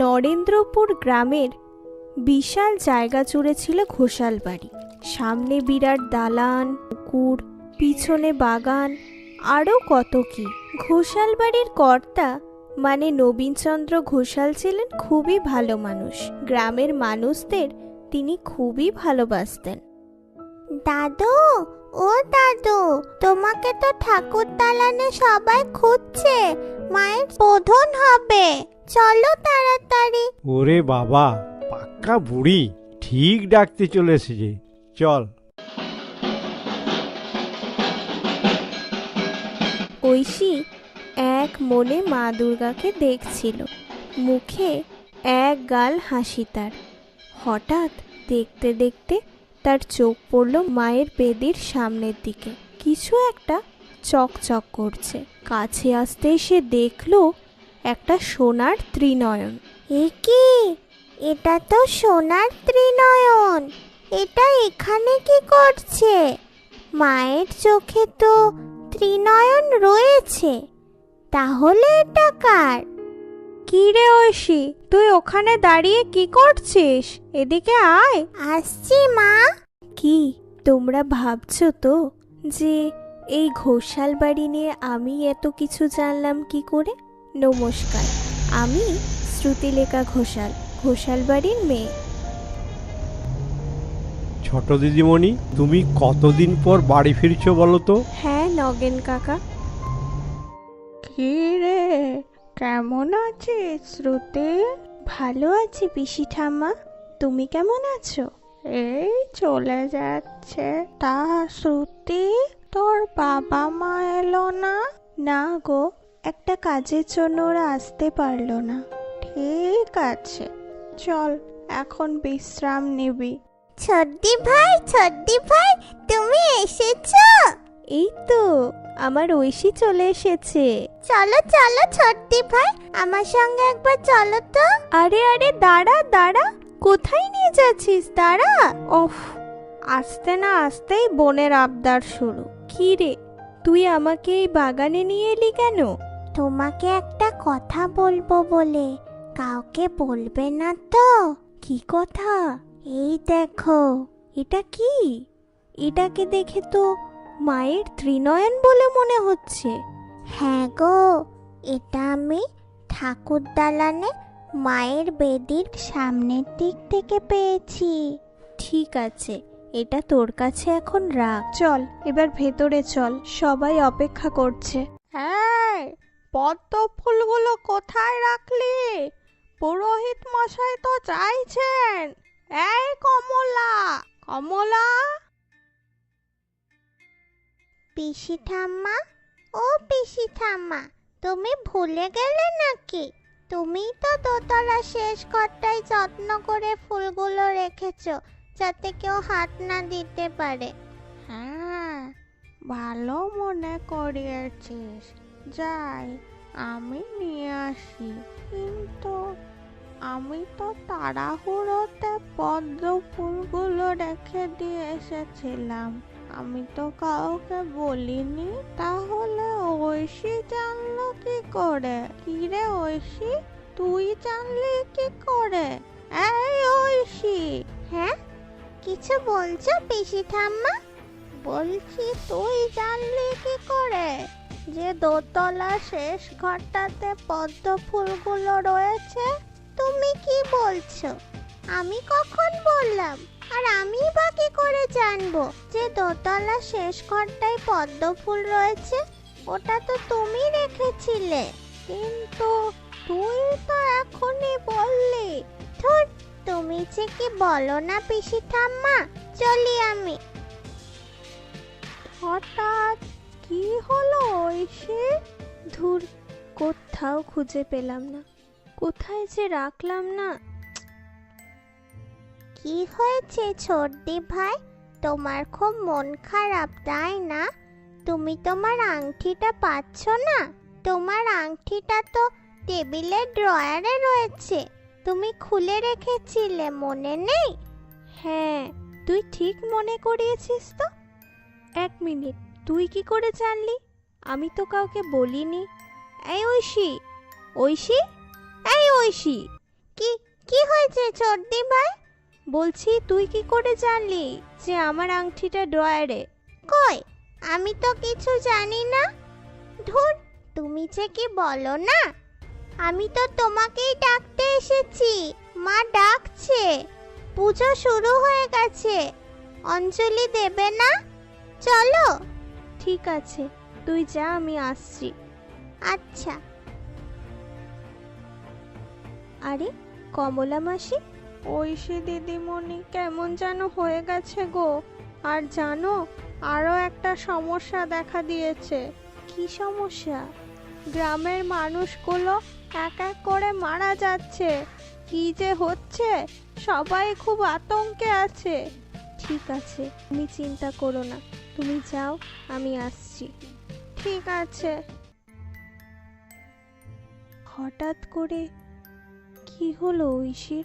নরেন্দ্রপুর গ্রামের বিশাল জায়গা জুড়ে ছিল ঘোষাল বাড়ি। সামনে বিরাট দালান, পুকুর, পিছনে বাগান, আরও কত কি। ঘোষাল বাড়ির কর্তা মানে নবীনচন্দ্র ঘোষাল ছিলেন খুবই ভালো মানুষ। গ্রামের মানুষদের তিনি খুবই ভালোবাসতেন। দাদু, ও দাদু, তোমাকে তো ঠাকুর দালানে সবাই খুঁজছে, মায়ের বোধন হবে, চলো তাড়াতাড়ি। ওরে বাবা, পাক্কা বুড়ি, ঠিক ডাকতে চলে এসেছে, চল। ঐশী এক মনে মা দুর্গাকে দেখছিল, মুখে এক গাল হাসি তার। হঠাৎ দেখতে দেখতে তার চোখ পড়ল মায়ের বেদির সামনের দিকে, কিছু একটা চকচক করছে। কাছে আসতেই সে দেখল একটা সোনার ত্রিনয়ন। এ কি? এটা তো সোনার ত্রিনয়ন, এটা এখানে কি করছে? মায়ের চোখে তো ত্রিনয়ন রয়েছে, তাহলে এটা কার? কি রে ঐশী, তুই ওখানে দাঁড়িয়ে কি করছিস? এদিকে আয়। আসছি মা। কি তোমরা ভাবছো তো যে এই ঘোষাল বাড়ি নিয়ে আমি এত কিছু জানলাম কি করে? নমস্কার, আমি শ্রুতিলেখা ঘোষাল, ঘোষাল বাড়ির মেয়ে। ছোট দিদিমণি, তুমি কতদিন পর বাড়ি ফিরছো বলো তো? হ্যাঁ নগেন কাকা। কি রে, কেমন আছিস শ্রুতি? ভালো আছি পিসি ঠাম্মা, তুমি কেমন আছো? এই চলে যাচ্ছে। তা শ্রুতি, তোর বাবা মা এলো না? না গো, একটা কাজের জন্য ওরা আসতে পারলো না। ঠিক আছে, চল এখন বিশ্রাম নিবি। ছোট্টি ভাই, ছোট্টি ভাই, তুমি এসেছো? এই তো আমার ঐশী চলে এসেছে। চলো চলো ছোট্টি ভাই, আমার সঙ্গে একবার চলো তো। আরে আরে দাঁড়া দাঁড়া, কোথায় নিয়ে যাচ্ছিস? দাঁড়া। ওফ, আসতে না আসতেই বোনের আবদার শুরু। কি রে, তুই আমাকে এই বাগানে নিয়ে এলি কেন? তোমাকে একটা কথা বলবো বলে। কাউকে বলবে না তো? কি কথা? এই দেখো। এটা কি? এটাকে দেখে তো মায়ের ত্রিনয়ন বলে মনে হচ্ছে। হ্যাঁ গো, এটা আমি ঠাকুর দালানে মায়ের বেদির সামনের দিক থেকে পেয়েছি। ঠিক আছে, এটা তোর কাছে এখন রাখ। চল এবার ভেতরে চল, সবাই অপেক্ষা করছে। হ্যাঁ, পদ্ম ফুলগুলো কোথায় রাখলি? পুরোহিত মশাই তো চাইছেন। এই কমলা, কমলা। পিসি ঠাম্মা, ও পিসি ঠাম্মা, তুমি ভুলে গেলে নাকি? তুমিই তো দোতলা শেষ ঘরটায় যত্ন করে ফুলগুলো রেখেছো, যাতে কেউ হাত না দিতে পারে। হ্যাঁ, ভালো মনে করিয়েছিস। যাই, আমি নিয়ে আসি। কিন্তু আমি তো তাড়াহুড়োতে পদ্ম ফুলগুলো রেখে দিয়ে এসেছিলাম। আমি তো কাউকে বলিনি। তাহলে ঐশী জানলো কি করে? কি রে ঐশী, তুই জানলি কি করে? এই ঐশী। হ্যাঁ, কিছু বলছো পিসি ঠাম্মা? বলছি, তুই জানলি কি করে যে দোতলা শেষ ঘরটাতে পদ্ম ফুলগুলো রয়েছে? তুমি কি বলছো? আমি কখন বললাম? আর আমি বা কি করে জানবো যে দোতলা শেষ ঘরটায় পদ্ম ফুল রয়েছে? ওটা তো তুমি রেখেছিলে। কিন্তু তুই তো এখনই বললি। ধুর, তুমি যে কি বলো না পিসি ঠাম্মা। চলি আমি। হঠাৎ কি হলো ঐশী? ধুর, কোথাও খুঁজে পেলাম না, কোথায় যে রাখলাম না। কি হয়েছে ছোটদি ভাই? তোমার খুব মন খারাপ তাই না? তুমি তোমার আংটিটা পাচ্ছ না? তোমার আংটিটা তো টেবিলের ড্রয়ারে রয়েছে, তুমি খুলে রেখেছিলে, মনে নেই? হ্যাঁ, তুই ঠিক মনে করিয়েছিস তো। এক মিনিট, তুই কি করে জানলি? আমি তো কাউকে বলিনি। এই ঐশী, ঐশী, এই ঐশী। কি কি হয়েছে ছোটদি ভাই? বলছি তুই কি করে জানলি যে আমার আংটিটা ড্রয়ারে? কই, আমি তো কিছু জানি না। ধুর, তুমি যে কি বলো না। আমি তো তোমাকেই ডাকতে এসেছি। মা ডাকছে, পুজো শুরু হয়ে গেছে। অঞ্জলি দেবে না? চলো। ঠিক আছে, তুই যা, আমি আসছি। আচ্ছা। আরে কমলা মাসি, ঐশী দিদিমণি কেমন যেন হয়ে গেছে গো। আর জানো, আরও একটা সমস্যা দেখা দিয়েছে। কি সমস্যা? গ্রামের মানুষগুলো এক এক করে মারা যাচ্ছে। কি যে হচ্ছে, সবাই খুব আতঙ্কে আছে। ঠিক আছে, তুমি চিন্তা করো না, তুমি যাও, আমি আসছি। ঠিক আছে। হঠাৎ করে কি হলো ঐশীর?